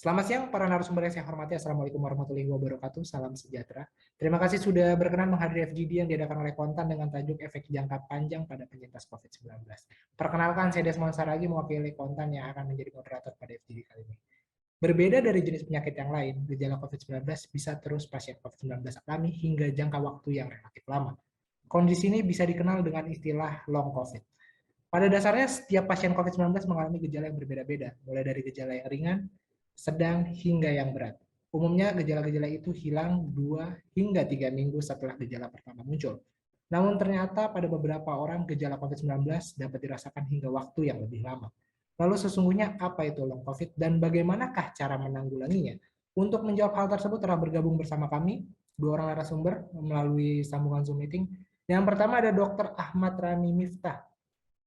Selamat siang para narasumber yang saya hormati. Assalamualaikum warahmatullahi wabarakatuh. Salam sejahtera. Terima kasih sudah berkenan menghadiri FGD yang diadakan oleh Kontan dengan tajuk efek jangka panjang pada penyintas COVID-19. Perkenalkan, saya Desmond Saragi mewakili Kontan yang akan menjadi moderator pada FGD kali ini. Berbeda dari jenis penyakit yang lain, gejala COVID-19 bisa terus pasien COVID-19 alami hingga jangka waktu yang relatif lama. Kondisi ini bisa dikenal dengan istilah long COVID. Pada dasarnya, setiap pasien COVID-19 mengalami gejala yang berbeda-beda, mulai dari gejala yang ringan, sedang, hingga yang berat. Umumnya, gejala-gejala itu hilang 2 hingga 3 minggu setelah gejala pertama muncul. Namun ternyata pada beberapa orang gejala COVID-19 dapat dirasakan hingga waktu yang lebih lama. Lalu sesungguhnya apa itu long COVID dan bagaimanakah cara menanggulanginya? Untuk menjawab hal tersebut telah bergabung bersama kami, 2 orang narasumber melalui sambungan Zoom meeting. Yang pertama ada Dr. Ahmad Rani Miftah,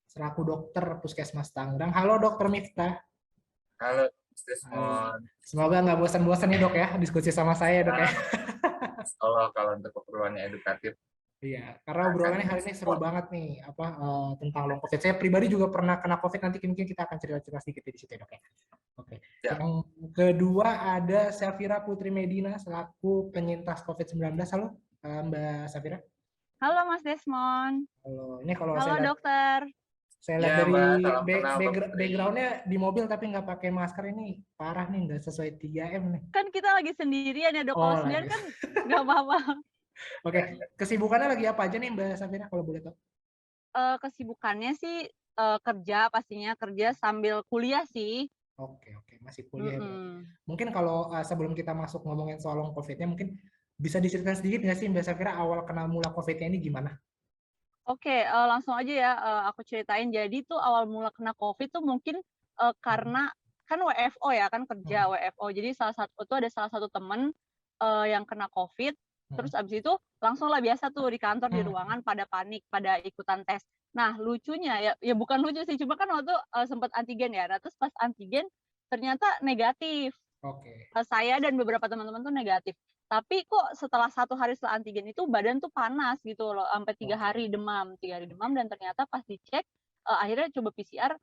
selaku dokter Puskesmas Tangerang. Halo Dokter Miftah. Halo, Mas Desmond. Semoga nggak bosan-bosan ya dok ya diskusi sama saya dok ya. Allah kalau untuk keperluannya edukatif Iya, karena akan obrolannya hari ini seru support. banget nih tentang long COVID. Saya pribadi juga pernah kena COVID, nanti mungkin kita akan cerita-cerita sedikit di situ ya dok ya. Oke. Ya, Yang kedua ada Safira Putri Medina selaku penyintas COVID-19. Halo Mbak Safira. Halo Mas Desmond. Halo. Ini kalau Halo dokter. saya lihat ya dari Mbak, salam kenal Mbak Putri. backgroundnya di mobil tapi nggak pakai masker, ini parah nih, nggak sesuai 3M nih. Kan kita lagi sendirian ya dok. Oh, Kalau sendirian lagi. kan nggak apa-apa. Oke, kesibukannya lagi apa aja nih Mbak Safira kalau boleh tahu? Kesibukannya sih kerja, pastinya kerja sambil kuliah sih. Oke, masih kuliah ya berarti. Mm-mm. Mungkin kalau sebelum kita masuk ngomongin soal long COVID-nya, mungkin bisa diceritakan sedikit nggak sih Mbak Safira awal kenal mula COVID-nya ini gimana? Oke, langsung aja ya aku ceritain. Jadi tuh awal mula kena COVID tuh mungkin karena kan WFO ya, kan kerja Hmm. WFO. Jadi ada salah satu temen yang kena COVID. Terus Hmm. abis itu langsung lah biasa tuh di kantor di Hmm. ruangan pada panik, pada ikutan tes. Nah lucunya ya bukan lucu sih, cuma kan waktu sempat antigen ya. Nah terus pas antigen ternyata negatif. Oke. Saya dan beberapa teman-teman tuh negatif. Tapi kok setelah 1 hari setelah antigen itu badan tuh panas gitu loh, sampai 3 hari Oke. demam, 3 hari demam, dan ternyata pas dicek akhirnya coba PCR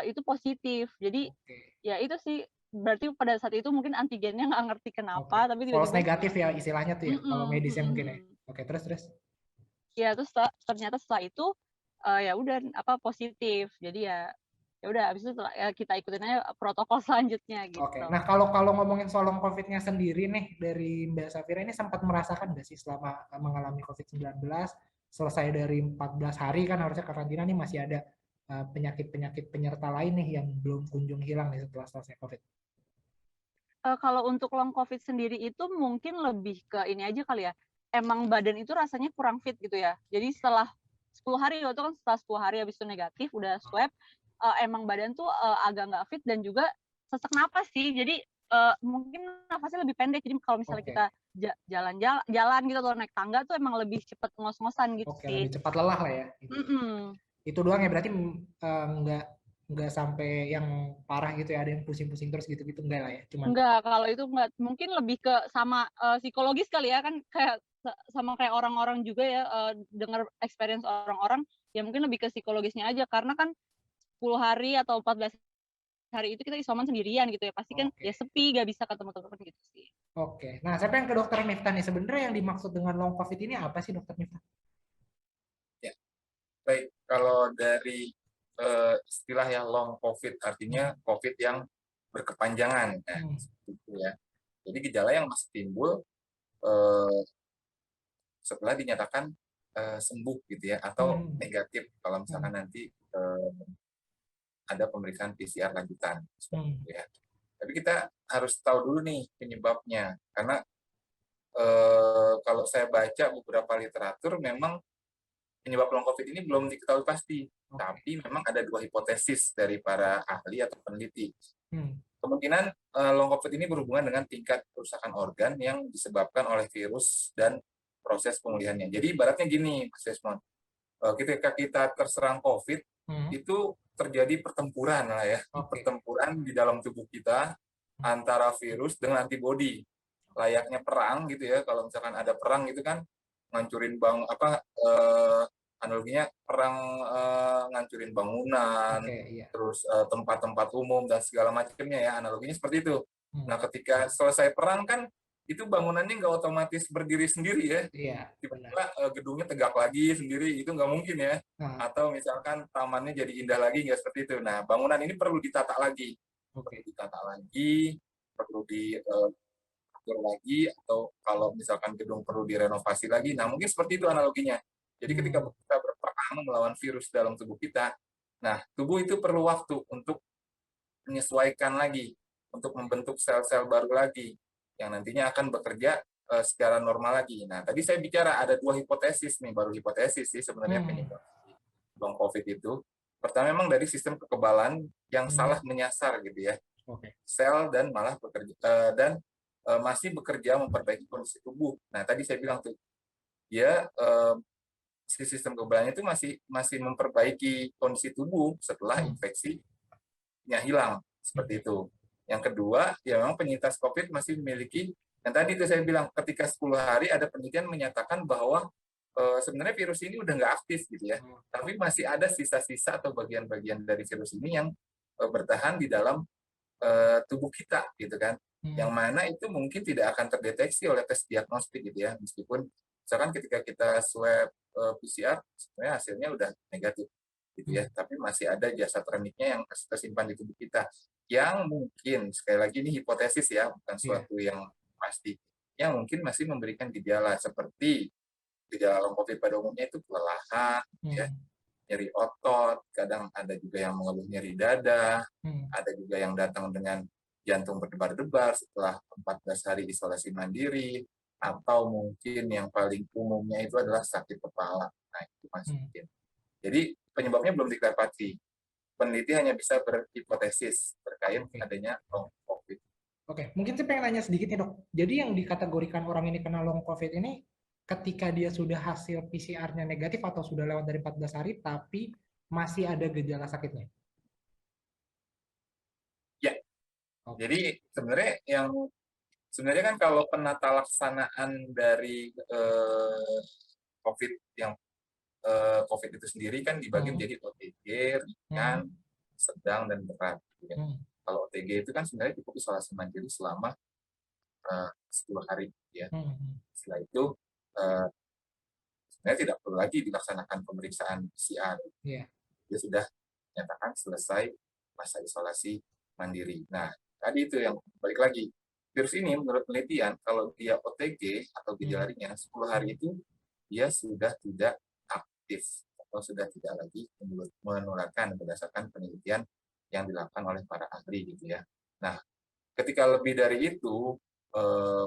itu positif. Jadi Oke. ya itu sih, berarti pada saat itu mungkin antigennya nggak ngerti Oke. kenapa, tapi False tiba-tiba negatif ya istilahnya tuh ya, kalau mhm medisnya mungkin ya. mhm. Oke, terus. Ya terus ternyata setelah itu ya udah positif. Jadi ya udah habis itu kita ikutin aja protokol selanjutnya Oke. gitu. Nah, kalau ngomongin soal long COVID-nya sendiri nih dari Mbak Safira ini sempat merasakan nggak sih selama mengalami COVID-19, selesai dari 14 hari kan harusnya karantina, nih masih ada penyakit-penyakit penyerta lain nih yang belum kunjung hilang nih setelah selesai COVID. Kalau untuk long COVID sendiri itu mungkin lebih ke ini aja kali ya, emang badan itu rasanya kurang fit gitu ya. Jadi setelah 10 hari, waktu kan setelah 10 hari habis itu negatif, udah swab, emang badan tuh agak nggak fit dan juga sesak napas sih. Jadi mungkin nafasnya lebih pendek. Jadi kalau misalnya Oke. kita jalan gitu atau naik tangga tuh emang lebih cepet ngos-ngosan gitu Oke, sih. lebih cepat lelah lah ya. Mhm. Itu doang ya berarti nggak sampai yang parah gitu ya, ada yang pusing-pusing terus gitu-gitu enggak lah ya. Cuman Enggak, kalau itu enggak. Mungkin lebih ke sama psikologis kali ya, kan kayak sama kayak orang-orang juga ya, dengar experience orang-orang, ya mungkin lebih ke psikologisnya aja. Karena kan 10 hari atau 14 hari itu kita isoman sendirian gitu ya, pasti kan ya oke. sepi, nggak bisa ketemu teman-teman gitu sih. Oke. Nah, saya pengen ke Dokter Miftah nih. Sebenarnya yang dimaksud dengan long COVID ini apa sih Dokter Miftah? Ya, baik. Kalau dari istilah yang long COVID, artinya COVID yang berkepanjangan. Nah, Hmm. seperti itu ya. Jadi gejala yang masih timbul eh, setelah dinyatakan sembuh gitu ya, atau Hmm. negatif kalau Hmm. misalkan nanti ada pemeriksaan PCR lanjutan. Seperti Hmm. itu ya. Tapi kita harus tahu dulu nih penyebabnya, karena kalau saya baca beberapa literatur memang penyebab long COVID ini belum diketahui pasti, Oke. tapi memang ada 2 hipotesis dari para ahli atau peneliti. Hmm. Kemungkinan long COVID ini berhubungan dengan tingkat kerusakan organ yang disebabkan oleh virus dan proses pemulihannya. Jadi ibaratnya gini, Mas Desmond, ketika kita terserang COVID, Hmm. itu terjadi pertempuran lah ya, Oke. pertempuran di dalam tubuh kita antara virus dengan antibodi. Layaknya perang gitu ya, kalau misalkan ada perang gitu kan, ngancurin analoginya perang, ngancurin bangunan, Oke, iya. terus tempat-tempat umum dan segala macamnya ya, analoginya seperti itu. Nah, ketika selesai perang kan itu bangunannya nggak otomatis berdiri sendiri ya. Iya, benar. Tiba-tiba gedungnya tegak lagi sendiri, itu nggak mungkin ya. Nah, Atau misalkan tamannya jadi indah lagi, nggak seperti itu. Nah, bangunan ini perlu ditata lagi. Perlu oke. ditata lagi, perlu diatur lagi, atau kalau misalkan gedung perlu direnovasi lagi. Nah, mungkin seperti itu analoginya. Jadi ketika kita berperang melawan virus dalam tubuh kita, nah, tubuh itu perlu waktu untuk menyesuaikan lagi, untuk membentuk sel-sel baru lagi yang nantinya akan bekerja secara normal lagi. Nah, tadi saya bicara ada 2 hipotesis nih, baru hipotesis sih sebenarnya penyebab long COVID itu. Pertama memang dari sistem kekebalan yang salah menyasar gitu ya, Oke. sel dan malah bekerja dan masih bekerja memperbaiki kondisi tubuh. Nah, tadi saya bilang tuh, dia si sistem kekebalannya itu masih memperbaiki kondisi tubuh setelah infeksinya hilang, seperti itu. Yang kedua, ya memang penyintas COVID masih memiliki, yang tadi itu saya bilang, ketika 10 hari ada penelitian menyatakan bahwa sebenarnya virus ini udah nggak aktif gitu ya, tapi masih ada sisa-sisa atau bagian-bagian dari virus ini yang bertahan di dalam tubuh kita gitu kan, yang mana itu mungkin tidak akan terdeteksi oleh tes diagnostik gitu ya, meskipun misalkan ketika kita swab PCR sebenarnya hasilnya udah negatif gitu ya, tapi masih ada jasad remiknya yang tersimpan di tubuh kita, yang mungkin sekali lagi ini hipotesis ya, bukan suatu yang pasti, yang mungkin masih memberikan gejala seperti gejala long COVID pada umumnya itu kelelahan, ya, nyeri otot, kadang ada juga yang mengeluh nyeri dada, ada juga yang datang dengan jantung berdebar-debar setelah 14 hari isolasi mandiri, atau mungkin yang paling umumnya itu adalah sakit kepala. Nah, itu masih mungkin. Jadi penyebabnya belum didapati. Peneliti hanya bisa berhipotesis terkait adanya long COVID. Oke, mungkin saya pengen nanya sedikit nih dok. Jadi yang dikategorikan orang ini kena long COVID ini ketika dia sudah hasil PCR-nya negatif atau sudah lewat dari 14 hari tapi masih ada gejala sakitnya? Ya, jadi sebenarnya kan kalau penata laksanaan dari COVID yang COVID itu sendiri kan dibagi menjadi OTG, ringan, sedang, dan berat. Ya. Kalau OTG itu kan sebenarnya cukup isolasi mandiri selama 10 hari. Ya. Setelah itu sebenarnya tidak perlu lagi dilaksanakan pemeriksaan PCR. Dia sudah menyatakan selesai masa isolasi mandiri. Nah, tadi itu yang balik lagi. Virus ini menurut penelitian, kalau dia OTG atau gejala ringan, 10 hari itu dia sudah tidak aktif atau sudah tidak lagi menularkan berdasarkan penelitian yang dilakukan oleh para ahli gitu ya. Nah, ketika lebih dari itu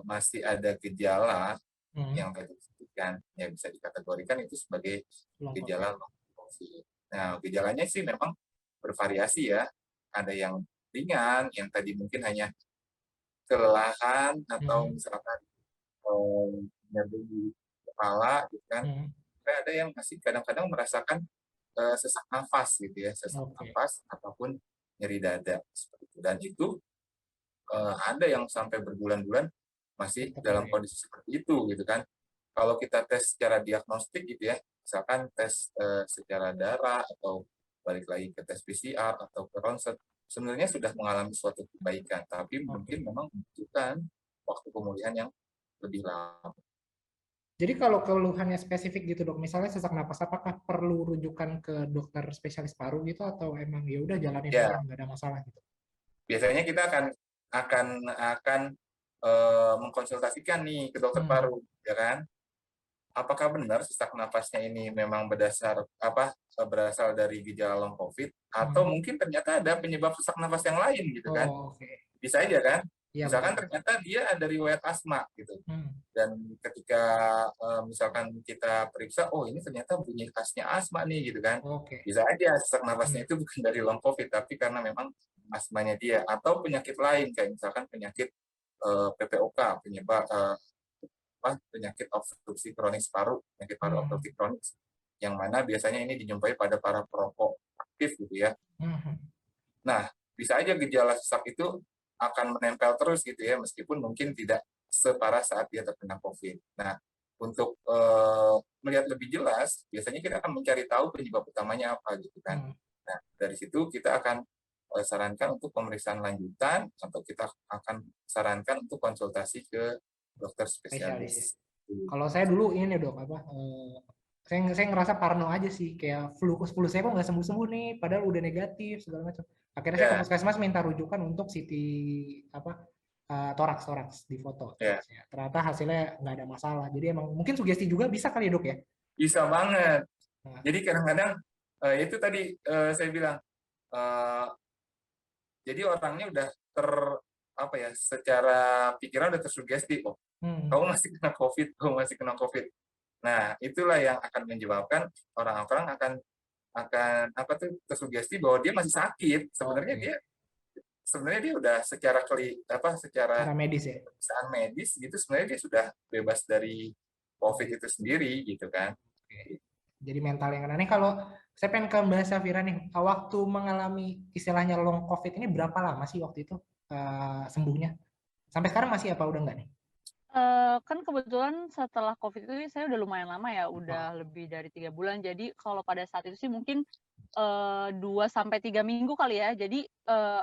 masih ada gejala yang tadi disebutkan, ya bisa dikategorikan itu sebagai gejala long COVID. Nah, gejalanya sih memang bervariasi ya. Ada yang ringan, yang tadi mungkin hanya kelelahan atau misalkan nyeri di kepala gitu kan. Ada yang masih kadang-kadang merasakan sesak nafas gitu ya, sesak nafas ataupun nyeri dada seperti itu. Dan itu ada yang sampai berbulan-bulan masih dalam kondisi seperti itu gitu kan. Kalau kita tes secara diagnostik gitu ya, misalkan tes secara darah atau balik lagi ke tes PCR atau ke ronsen, sebenarnya sudah mengalami suatu kebaikan, tapi mungkin memang membutuhkan waktu pemulihan yang lebih lama. Jadi kalau keluhannya spesifik gitu dok, misalnya sesak napas, apakah perlu rujukan ke dokter spesialis paru gitu atau emang ya udah jalanin aja nggak ada masalah gitu? Biasanya kita akan mengkonsultasikan nih ke dokter paru, ya kan? Apakah benar sesak nafasnya ini memang berasal dari gejala long COVID, atau mungkin ternyata ada penyebab sesak nafas yang lain gitu kan? Bisa aja kan? Misalkan ternyata dia ada riwayat asma gitu. Dan ketika misalkan kita periksa, oh ini ternyata bunyi khasnya asma nih gitu kan. Bisa aja sesak nafasnya itu bukan dari long COVID, tapi karena memang asmanya dia. Atau penyakit lain, kayak misalkan penyakit PPOK, penyakit obstruksi kronis paru, penyakit paru obstruktif kronis, yang mana biasanya ini dijumpai pada para perokok aktif gitu ya. Nah, bisa aja gejala sesak itu akan menempel terus gitu ya, meskipun mungkin tidak separah saat dia terkena COVID. Nah, untuk melihat lebih jelas, biasanya kita akan mencari tahu penyebab utamanya apa gitu kan. Nah, dari situ kita akan sarankan untuk pemeriksaan lanjutan atau kita akan sarankan untuk konsultasi ke dokter Spesialis. spesialis. Kalau saya dulu ini dok saya ngerasa parno aja sih, kayak flu saya kok nggak sembuh-sembuh nih, padahal udah negatif segala macam. Akhirnya saya ke puskesmas minta rujukan untuk CT toraks di foto. Ternyata hasilnya nggak ada masalah. Jadi emang mungkin sugesti juga bisa kali ya dok ya? Bisa banget. Jadi kadang-kadang itu tadi saya bilang, jadi orangnya udah secara pikiran udah tersugesti, kamu masih kena COVID. Nah, itulah yang akan menyebabkan orang-orang akan tersugesti bahwa dia masih sakit. Sebenarnya dia udah secara medis ya. Pemeriksaan medis gitu sebenarnya dia sudah bebas dari COVID itu sendiri gitu kan. Jadi mental yang aneh. Kalau saya pengen ke Mbak Safira nih, waktu mengalami istilahnya long COVID ini berapa lama sih waktu itu sembuhnya? Sampai sekarang masih apa udah enggak nih? Kan kebetulan setelah COVID itu saya udah lumayan lama ya, udah lebih dari 3 bulan. Jadi kalau pada saat itu sih mungkin 2-3 minggu kali ya. Jadi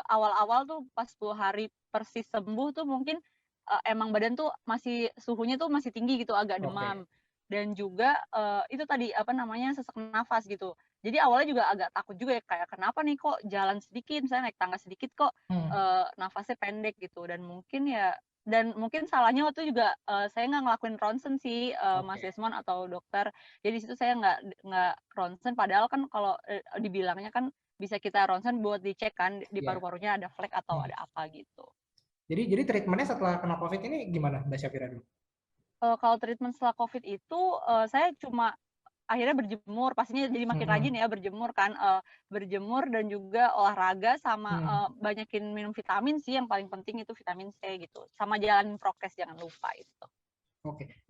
awal-awal tuh pas 10 hari persis sembuh tuh mungkin emang badan tuh suhunya tuh masih tinggi gitu, agak demam. Dan juga itu tadi sesak nafas gitu. Jadi awalnya juga agak takut juga ya, kayak kenapa nih kok jalan sedikit, misalnya naik tangga sedikit kok nafasnya pendek gitu. Dan mungkin salahnya waktu juga saya nggak ngelakuin ronsen sih, Mas Desmond atau dokter. Jadi di situ saya nggak ronsen, padahal kan kalau dibilangnya kan bisa kita ronsen buat dicek kan di paru-parunya ada flek atau ada apa gitu. Jadi treatmentnya setelah kena COVID ini gimana Mbak Syafira dulu? Kalau treatment setelah COVID itu saya cuma akhirnya berjemur, pastinya jadi makin rajin ya berjemur kan, berjemur dan juga olahraga sama banyakin minum vitamin sih, yang paling penting itu vitamin C gitu, sama jalanin prokes jangan lupa itu.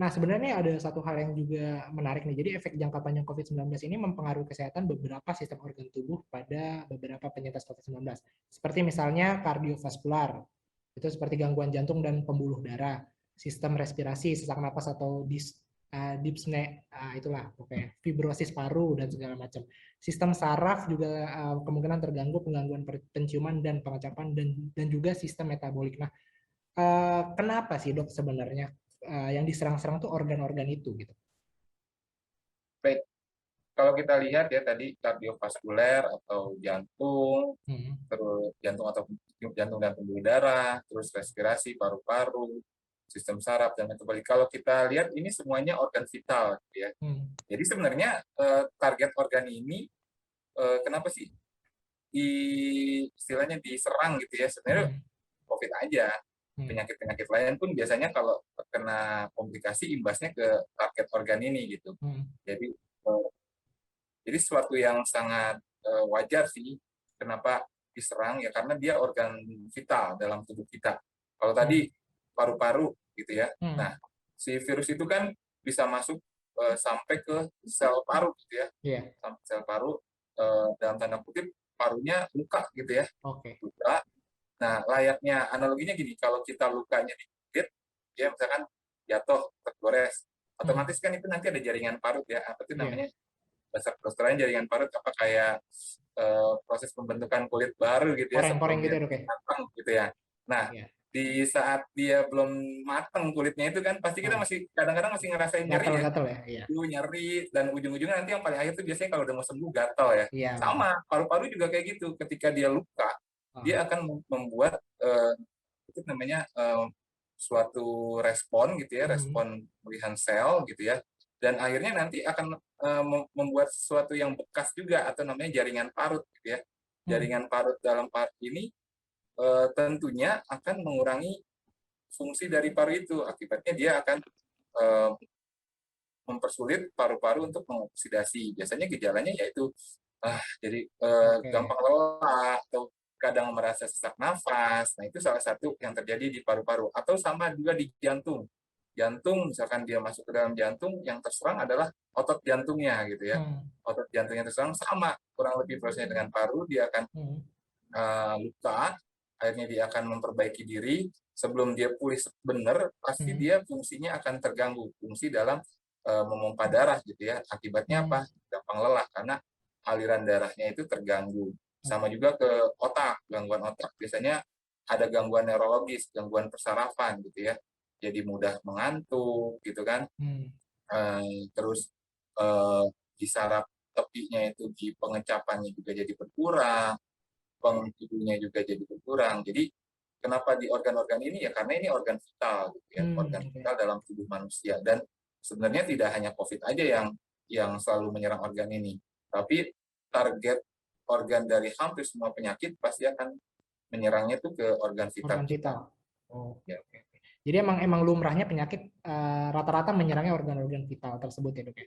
Nah sebenarnya ada satu hal yang juga menarik nih, jadi efek jangka panjang COVID-19 ini mempengaruhi kesehatan beberapa sistem organ tubuh pada beberapa penyintas COVID-19, seperti misalnya kardiovaskular, itu seperti gangguan jantung dan pembuluh darah, sistem respirasi, sesak napas atau dyspnea, itulah pokoknya, fibrosis paru dan segala macam. Sistem saraf juga kemungkinan terganggu, penggangguan penciuman dan pengecapan, dan juga sistem metabolik. Nah, kenapa sih dok sebenarnya yang diserang-serang tuh organ-organ itu gitu? Baik, kalau kita lihat ya tadi kardiovaskuler atau jantung, terus jantung dan pembuluh darah, terus respirasi, paru-paru, sistem saraf dan metabolik. Kalau kita lihat ini semuanya organ vital, ya. Jadi sebenarnya target organ ini kenapa sih istilahnya diserang gitu ya? Sebenarnya COVID aja. Penyakit-penyakit lain pun biasanya kalau terkena komplikasi imbasnya ke target organ ini gitu. Jadi sesuatu yang sangat wajar sih kenapa diserang ya, karena dia organ vital dalam tubuh kita. Kalau tadi paru-paru gitu ya. Nah, si virus itu kan bisa masuk sampai ke sel paru gitu ya. Sampai sel paru, dalam tanda kutip parunya luka gitu ya. Luka. Nah, layaknya analoginya gini, kalau kita lukanya di kulit, ya misalkan jatuh, tergores, otomatis kan itu nanti ada jaringan parut ya, apa itu namanya, bahasa kedokterannya jaringan parut, apa kayak proses pembentukan kulit baru gitu ya, poreng gitu, matang gitu ya. Nah, di saat dia belum matang kulitnya itu kan, pasti kita masih kadang-kadang masih ngerasain nyeri ya, nyeri, dan ujung-ujungnya nanti yang paling akhir itu biasanya kalau udah mau sembuh gatal ya. Sama, paru-paru juga kayak gitu, ketika dia luka, dia akan membuat itu namanya suatu respon gitu ya, respon pemulihan sel gitu ya, dan akhirnya nanti akan membuat sesuatu yang bekas juga atau namanya jaringan parut gitu ya. Jaringan parut dalam paru ini tentunya akan mengurangi fungsi dari paru itu, akibatnya dia akan mempersulit paru-paru untuk mengoksidasi. Biasanya gejalanya yaitu jadi gampang lelah atau kadang merasa sesak nafas. Nah, itu salah satu yang terjadi di paru-paru. Atau sama juga di jantung. Jantung, misalkan dia masuk ke dalam jantung, yang terserang adalah otot jantungnya gitu ya. Otot jantungnya terserang sama, kurang lebih prosesnya dengan paru, dia akan luka, akhirnya dia akan memperbaiki diri. Sebelum dia pulih benar, pasti dia fungsinya akan terganggu. Fungsi dalam memompa darah gitu ya. Akibatnya apa? Gampang lelah, karena aliran darahnya itu terganggu. Sama juga ke otak, gangguan otak. Biasanya ada gangguan neurologis, gangguan persarafan gitu ya. Jadi mudah mengantuk gitu kan. Terus di saraf tepinya itu di pengecapannya juga jadi berkurang, penghidupannya juga jadi berkurang. Jadi kenapa di organ-organ ini ya karena ini organ vital gitu ya, organ vital dalam tubuh manusia. Dan sebenarnya tidak hanya COVID aja yang selalu menyerang organ ini, tapi target organ dari hampir semua penyakit pasti akan menyerangnya tuh ke organ vital. Organ vital. Oke. Jadi emang lumrahnya penyakit rata-rata menyerangnya organ-organ vital tersebut ya dok ya.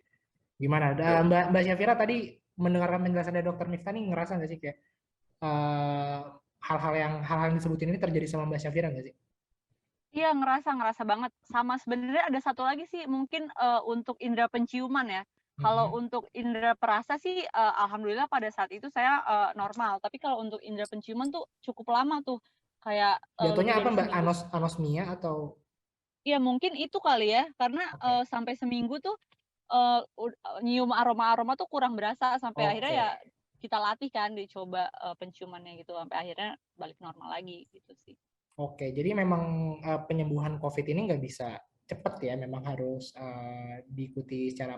Gimana? Mbak Syafira tadi mendengarkan penjelasan dari Dokter Miftah nih ngerasa nggak sih kayak hal-hal yang disebutin ini terjadi sama Mbak Syafira nggak sih? Iya, ngerasa banget. Sama sebenarnya ada satu lagi sih mungkin untuk indera penciuman ya. Kalau untuk indera perasa sih alhamdulillah pada saat itu saya normal. Tapi kalau untuk indera penciuman tuh cukup lama tuh. Kayak lebih Jatuhnya apa dari Mbak? seminggu. Anosmia atau? Ya mungkin itu kali ya. Karena sampai seminggu tuh nyium aroma-aroma tuh kurang berasa. Sampai akhirnya ya kita latih kan, dicoba penciumannya gitu. Sampai akhirnya balik normal lagi gitu sih. Oke, jadi memang penyembuhan COVID ini nggak bisa cepat ya, memang harus diikuti secara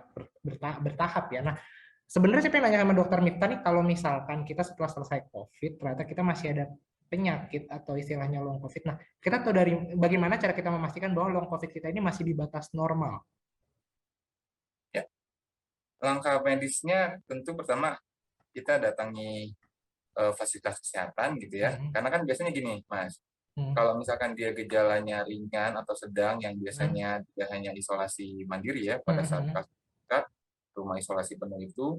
bertahap ya. Nah, sebenarnya saya pengen nanya sama Dokter Mifta nih, kalau misalkan kita setelah selesai COVID, ternyata kita masih ada penyakit atau istilahnya long COVID. Nah, kita tahu dari bagaimana cara kita memastikan bahwa long COVID kita ini masih di batas normal? Ya, langkah medisnya tentu pertama kita datangi fasilitas kesehatan gitu ya. Karena kan biasanya gini, Mas. Kalau misalkan dia gejalanya ringan atau sedang yang biasanya dia hanya isolasi mandiri ya pada saat kasus rumah isolasi penuh itu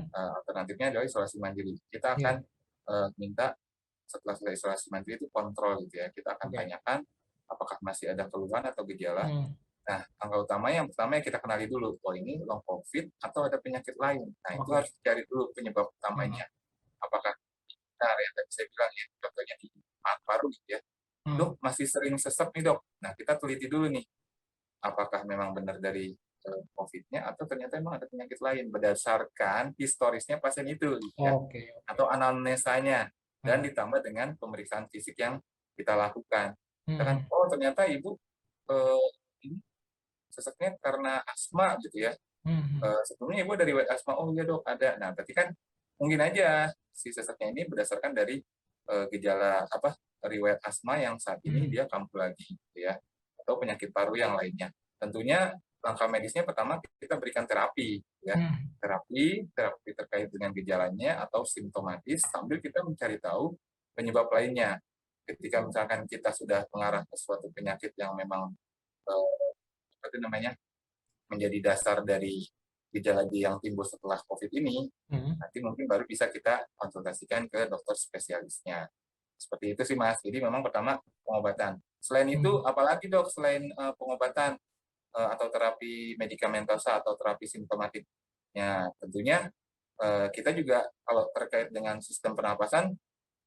alternatifnya adalah isolasi mandiri. Kita akan minta setelah selesai isolasi mandiri itu kontrol gitu ya. Kita akan tanyakan apakah masih ada keluhan atau gejala. Nah, angka utama yang pertama yang kita kenali dulu, oh ini long COVID atau ada penyakit lain. Nah, itu harus dicari dulu penyebab utamanya. Apakah benar yang tadi saya bilang ya, contohnya di paru gitu ya. Dok, masih sering sesek nih dok. Nah, kita teliti dulu nih, apakah memang benar dari COVID-nya atau ternyata memang ada penyakit lain berdasarkan historisnya pasien itu, gitu ya. Atau anamnesanya, dan ditambah dengan pemeriksaan fisik yang kita lakukan. Kita kan, oh ternyata ibu ini seseknya karena asma gitu ya. Sebelumnya ibu dari asma, oh iya dok ada. Nah, berarti kan mungkin aja si seseknya ini berdasarkan dari gejala riwayat asma yang saat ini dia kambuh lagi gitu ya, atau penyakit paru yang lainnya. Tentunya langkah medisnya pertama kita berikan terapi ya, terapi terkait dengan gejalanya atau simptomatis sambil kita mencari tahu penyebab lainnya. Ketika misalkan kita sudah mengarah ke suatu penyakit yang memang menjadi dasar dari gejala yang timbul setelah COVID ini, nanti mungkin baru bisa kita konsultasikan ke dokter spesialisnya. Seperti itu sih Mas. Jadi memang pertama pengobatan. Selain itu, apalagi dok selain pengobatan atau terapi medikamentosa atau terapi simptomatiknya, tentunya kita juga kalau terkait dengan sistem pernapasan,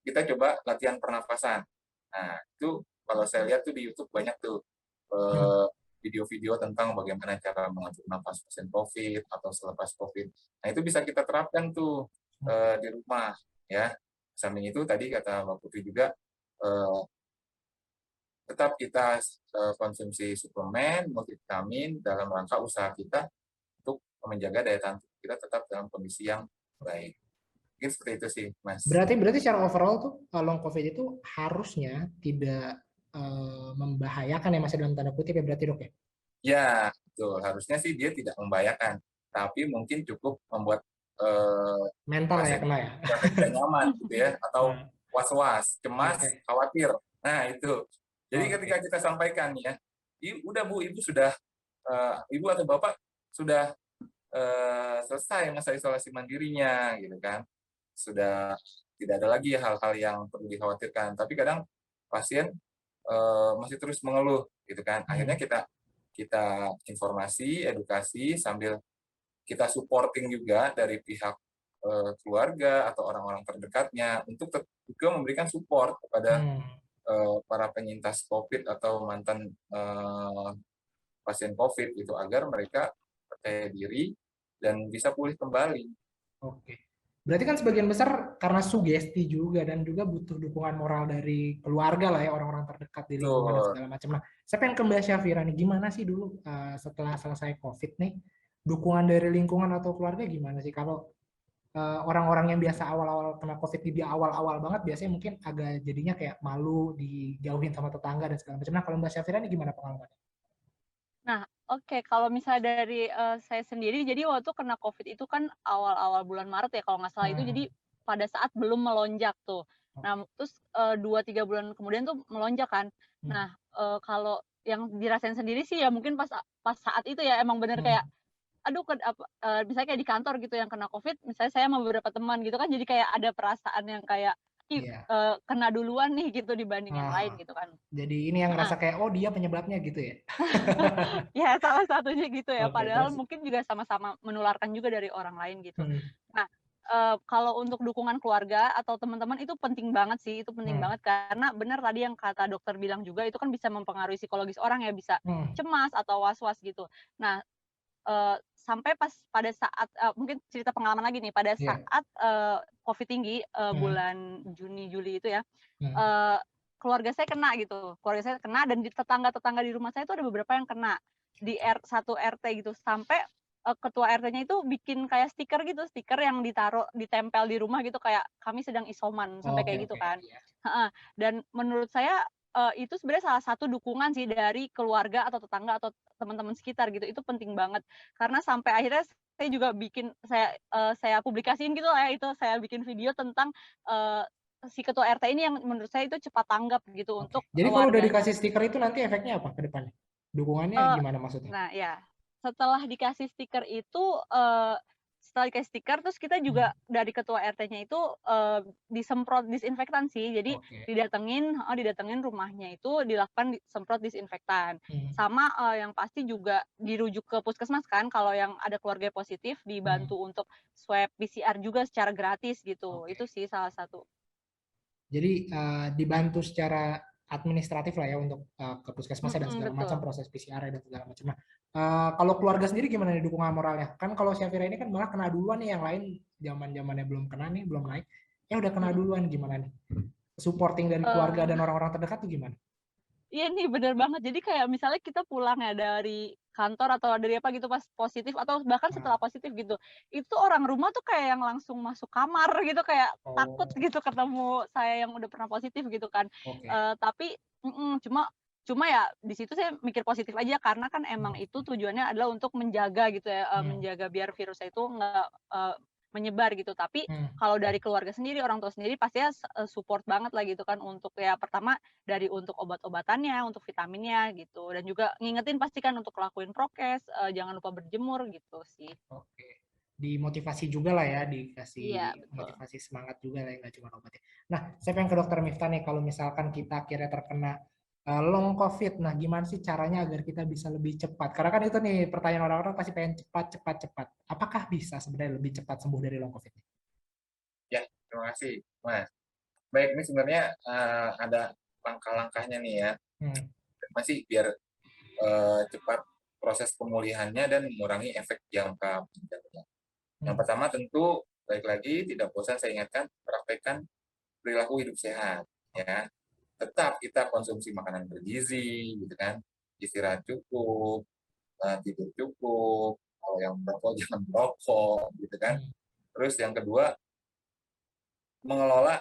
kita coba latihan pernapasan. Nah, itu kalau saya lihat tuh di YouTube banyak tuh video-video tentang bagaimana cara mengatur nafas pasien COVID atau selepas COVID. Nah, itu bisa kita terapkan tuh di rumah ya. Samping itu tadi kata Mbak Putri juga tetap kita konsumsi suplemen, multivitamin dalam rangka usaha kita untuk menjaga daya tahan tubuh kita tetap dalam kondisi yang baik. Mungkin seperti itu sih, Mas. Berarti secara overall tuh long COVID itu harusnya tidak membahayakan ya masih dalam tanda kutip ya berarti dok ya? Ya, betul. Harusnya sih dia tidak membahayakan, tapi mungkin cukup membuat mental ya kena ya? tidak nyaman gitu ya, atau was-was, cemas, khawatir. Nah itu. Jadi ketika kita sampaikan ya, udah Bu, Ibu sudah, Ibu atau Bapak sudah selesai masa isolasi mandirinya gitu kan. Sudah tidak ada lagi hal-hal yang perlu dikhawatirkan. Tapi kadang pasien masih terus mengeluh gitu kan. Akhirnya kita informasi, edukasi sambil kita supporting juga dari pihak keluarga atau orang-orang terdekatnya untuk juga memberikan support kepada para penyintas COVID atau mantan pasien COVID itu agar mereka percaya diri dan bisa pulih kembali. Oke. Berarti kan sebagian besar karena sugesti juga dan juga butuh dukungan moral dari keluarga lah ya, orang-orang terdekat di lingkungan dan Betul. segala macam. Nah, saya pengen ke Mbak Syafira nih, gimana sih dulu setelah selesai COVID nih, dukungan dari lingkungan atau keluarga gimana sih? Kalau orang-orang yang biasa awal-awal kena COVID di awal-awal banget, biasanya mungkin agak jadinya kayak malu, dijauhin sama tetangga dan segala macam. Nah, kalau Mbak Syafira ini gimana pengalamannya? Nah, oke, kalau misalnya dari, saya sendiri, jadi waktu kena Covid itu kan awal-awal bulan Maret ya kalau nggak salah itu, Hmm, jadi pada saat belum melonjak tuh. oke. Nah, terus, 2, 3 bulan kemudian tuh melonjak kan. Hmm, Nah, kalau yang dirasain sendiri sih ya mungkin pas saat itu ya emang bener kayak, hmm, aduh misalnya kayak di kantor gitu yang kena Covid, misalnya saya sama beberapa teman gitu kan, jadi kayak ada perasaan yang kayak, ih, iya. kena duluan nih gitu dibanding yang lain Ah, gitu kan. jadi ini yang Heeh. ngerasa kayak, oh dia penyebabnya gitu ya? Ya, salah satunya gitu ya, Oke, padahal terus? mungkin juga sama-sama menularkan juga dari orang lain gitu. Hmm, Nah, kalau untuk dukungan keluarga atau teman-teman itu penting banget sih, itu penting hmm, banget karena benar tadi yang kata dokter bilang juga itu kan bisa mempengaruhi psikologis orang ya, bisa hmm, cemas atau was-was gitu. Nah, sampai pada saat mungkin cerita pengalaman lagi nih, pada iya. saat, Covid tinggi, Hmm, bulan Juni, Juli itu ya, hmm, eee, keluarga saya kena gitu, keluarga saya kena dan di tetangga-tetangga di rumah saya itu ada beberapa yang kena, di oke. satu RT gitu, sampai, ketua RT-nya itu bikin kayak stiker gitu, stiker yang ditempel di rumah gitu kayak, "Kami sedang isoman," sampai Oke, kayak gitu oke. kan. Iya. Heeh, dan menurut saya, itu sebenarnya salah satu dukungan sih dari keluarga atau tetangga atau teman-teman sekitar gitu, itu penting banget. Karena sampai akhirnya saya juga saya publikasiin gitu lah ya, itu saya bikin video tentang, eee, si ketua RT ini yang menurut saya itu cepat tanggap gitu Oke. untuk, Jadi kalau udah warganya. dikasih stiker itu nanti efeknya apa ke depannya? Dukungannya Eee, gimana maksudnya? nah ya, setelah dikasih stiker itu, setelah dikasih stiker terus kita Hmm, juga dari ketua RT-nya itu, disemprot disinfektan sih. Jadi oke. didatengin rumahnya itu dilakukan semprot disinfektan. Hmm, Sama, yang pasti juga dirujuk ke puskesmas kan kalau yang ada keluarga positif hmm, dibantu untuk swab PCR juga secara gratis gitu. oke. Itu sih salah satu. Jadi dibantu secara administratif lah ya untuk ke puskesmas dan Mhm, segala macam betul. proses PCR dan segala macam. Nah, kalau keluarga sendiri gimana nih dukungan moralnya? Kan kalau Syafira ini kan malah kena duluan nih, yang lain zaman-zamannya belum kena nih, belum naik. Ya udah kena Mhm. duluan gimana nih? Supporting dari keluarga dan Eee orang-orang terdekat tuh gimana? Iya nih, bener banget. Jadi kayak misalnya kita pulang ya dari kantor atau dari apa gitu pas positif atau bahkan Nah, setelah positif gitu, itu orang rumah tuh kayak yang langsung masuk kamar gitu, kayak takut oh, gitu ketemu saya yang udah pernah positif gitu kan. oke. Tapi cuma cuma ya di situ saya mikir positif aja karena kan emang Hmm, itu tujuannya adalah untuk menjaga gitu ya, hmm, menjaga biar virusnya itu nggak, menyebar gitu. Tapi hmm, kalau dari keluarga sendiri, orang tua sendiri pastinya support banget lah gitu kan untuk ya pertama dari untuk obat-obatannya, untuk vitaminnya gitu, dan juga ngingetin pastikan untuk lakuin prokes, jangan lupa berjemur gitu sih. oke. Dimotivasi juga lah ya, Iya, dikasih betul. motivasi semangat juga lah ya, nggak cuma obatnya. Nah, saya pengen ke dokter Miftah nih, kalau misalkan kita akhirnya terkena long COVID, nah gimana sih caranya agar kita bisa lebih cepat? Karena kan itu nih pertanyaan orang-orang pasti pengen cepat, cepat, cepat. Apakah bisa sebenarnya lebih cepat sembuh dari long COVID? Ya, terima kasih, Mas. Baik, ini sebenarnya ada langkah-langkahnya nih ya. Hmm, Masih biar cepat proses pemulihannya dan mengurangi efek jangka panjangnya. Yang hmm, pertama tentu, baik lagi, tidak bosan saya ingatkan, praktekkan perilaku hidup sehat. Ya, tetap kita konsumsi makanan bergizi, gitu kan, istirahat cukup, tidur cukup, kalau yang merokok jangan merokok, gitu kan. hmm, Terus yang kedua, mengelola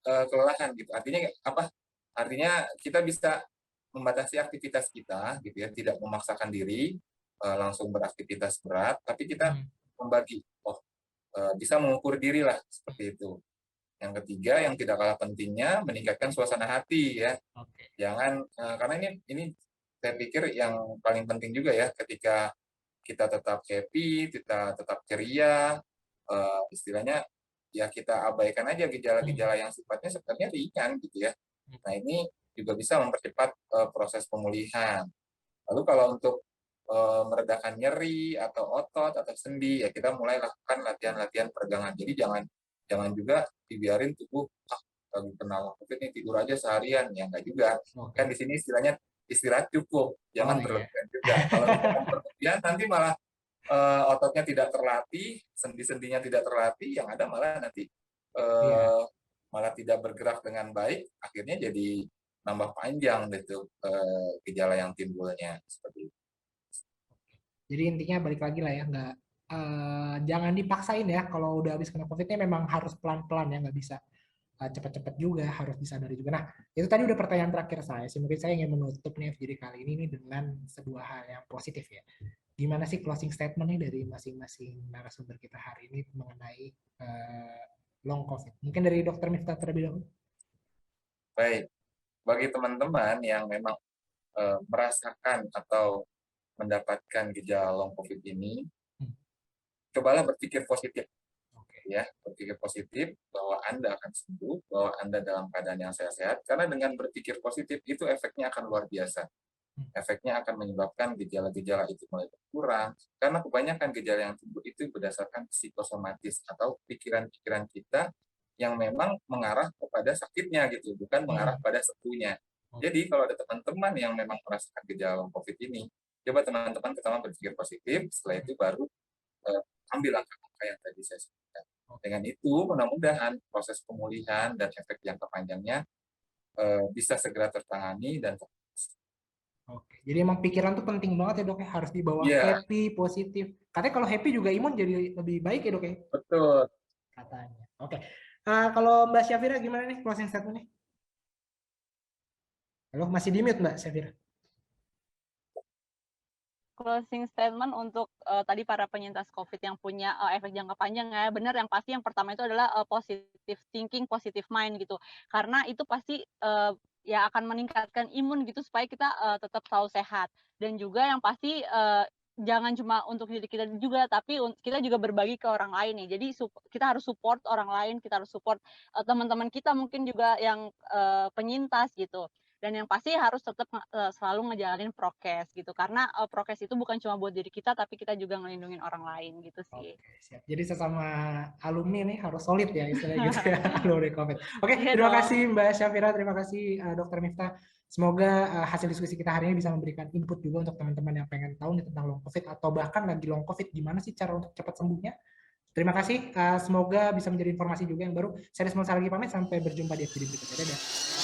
kelelahan gitu. Artinya apa? Artinya kita bisa membatasi aktivitas kita gitu ya, tidak memaksakan diri langsung beraktivitas berat, tapi kita hmm, membagi. Oh, bisa mengukur diri lah seperti itu. Yang ketiga yang tidak kalah pentingnya meningkatkan suasana hati ya. oke. Jangan karena ini saya pikir yang paling penting juga ya ketika kita tetap happy, kita tetap ceria, istilahnya ya kita abaikan aja Hmm, gejala-gejala yang sifatnya sebenarnya ringan gitu ya. hmm, Nah ini juga bisa mempercepat proses pemulihan. Lalu kalau untuk meredakan nyeri atau otot atau sendi ya kita mulai lakukan latihan-latihan peregangan. Jadi jangan jangan juga dibiarin tubuh lagi kena COVID ini tidur aja seharian ya enggak juga. Kan oke. di sini istilahnya istirahat cukup, Oh jangan iya. berlebihan juga. Kalau misalkan berlebihan nanti malah ototnya tidak terlatih, sendi-sendinya tidak terlatih, yang ada malah nanti Iya. malah tidak bergerak dengan baik, akhirnya jadi nambah panjang gitu gejala yang timbulnya seperti itu. Jadi intinya balik lagi lah ya, nggak jangan dipaksain ya. Kalau udah habis kena COVID-nya memang harus pelan-pelan ya, nggak bisa cepat-cepat juga, harus disadari juga. Nah, itu tadi udah pertanyaan terakhir saya sih. Mungkin saya ingin menutup nih FGD kali ini nih dengan sebuah hal yang positif ya. Gimana sih closing statement nih dari masing-masing narasumber kita hari ini mengenai long COVID? Mungkin dari Dr. Miftah terlebih dahulu. Baik, bagi teman-teman yang memang merasakan atau mendapatkan gejala long COVID ini, cobalah berpikir positif. Ya, berpikir positif bahwa Anda akan sembuh, bahwa Anda dalam keadaan yang sehat-sehat, karena dengan berpikir positif itu efeknya akan luar biasa. Efeknya akan menyebabkan gejala-gejala itu mulai berkurang, karena kebanyakan gejala yang timbul itu berdasarkan psikosomatis atau pikiran-pikiran kita yang memang mengarah kepada sakitnya gitu, bukan mengarah pada sembuhnya. Jadi kalau ada teman-teman yang memang merasakan gejala long COVID ini, coba teman-teman pertama berpikir positif, setelah itu baru ambil langkah-langkah yang tadi saya sebutkan. Dengan itu, mudah-mudahan proses pemulihan dan efek jangka panjangnya bisa segera tertangani dan Oke, jadi emang pikiran tuh penting banget ya dok ya, harus dibawa iya, happy, positif. Katanya kalau happy juga imun jadi lebih baik ya dok ya? betul. Katanya. Oke, kalau Mbak Syafira gimana nih closing statement nih? Halo, masih di mute Mbak Syafira? Closing statement untuk tadi para penyintas COVID yang punya efek jangka panjang ya, benar yang pasti yang pertama itu adalah positive thinking, positive mind gitu. Karena itu pasti ya akan meningkatkan imun gitu supaya kita tetap selalu sehat. Dan juga yang pasti jangan cuma untuk diri kita juga, tapi kita juga berbagi ke orang lain nih. Jadi kita harus support orang lain, kita harus support teman-teman kita mungkin juga yang penyintas gitu. Dan yang pasti harus tetap selalu ngejalanin prokes gitu, karena prokes itu bukan cuma buat diri kita, tapi kita juga ngelindungin orang lain gitu sih. Oke, siap. Jadi sesama alumni nih harus solid ya istilahnya gitu ya, alumni COVID. Oke, Iya terima dong. kasih Mbak Syafira, terima kasih Dr. Miftah. Semoga hasil diskusi kita hari ini bisa memberikan input juga untuk teman-teman yang pengen tahu nih tentang long COVID atau bahkan lagi long COVID, gimana sih cara untuk cepat sembuhnya. Terima kasih, semoga bisa menjadi informasi juga yang baru. Saya Desmond Saragi pamit, sampai berjumpa di episode berikutnya. Dadah.